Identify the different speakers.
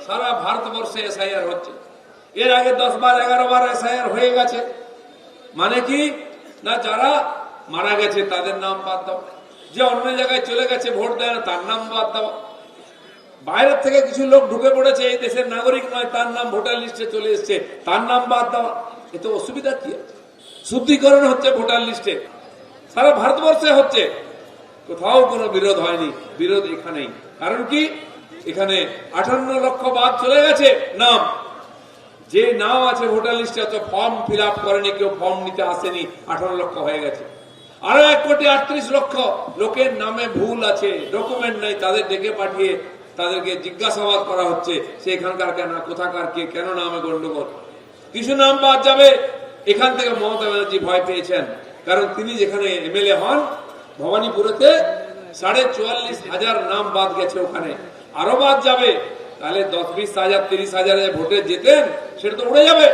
Speaker 1: সারা ভারতবর্ষে এসআইআর হচ্ছে। এর আগে 10 বার 11 বার এসআইআর হয়ে গেছে। মানে কি না, যারা মারা গেছে তাদের নাম বাদ দাও, যে অন্য জায়গায় চলে গেছে ভোট দেয় না তার নাম বাদ দাও, বাইরের থেকে কিছু লোক ঢুকে পড়েছে এই দেশের নাগরিক নয় তার নাম ভোটার লিস্টে চলে এসছে তার নাম বাদ দেওয়া, এতে অসুবিধা কি আছে? শুদ্ধিকরণ হচ্ছে ভোটার লিস্টে, সারা ভারতবর্ষে হচ্ছে, কোথাও কোনো বিরোধ হয়নি। বিরোধ এখানেই। কারণ কি, এখানে 58 লক্ষ বাদ চলে গেছে নাম, যে নাম আছে ভোটার লিস্টে অত ফর্ম ফিল আপ করেনি, কেউ ফর্ম নিতে আসেনি, 18 লক্ষ হয়ে গেছে। আরো 1,38,00,000 লোকের নামে ভুল আছে, ডকুমেন্ট নাই, তাদের ডেকে পাঠিয়ে তাদেরকে জিজ্ঞাসাবাদ করা হচ্ছে সেখানকার কেন, কোথাকার কে, কেন নামে গন্ডগোল। কিছু নাম বাদ যাবে। এখান থেকে মমতা ব্যানার্জি ভয় পেয়েছেন, কারণ তিনি যেখানে এমএলএ হন ভবানীপুরেতে 44,500 নাম বাদ গেছে, ওখানে আরো বাদ যাবে। তাহলে 10-20 হাজার 30 হাজারে ভোটে যেতেন, সেটা তো উড়ে যাবে।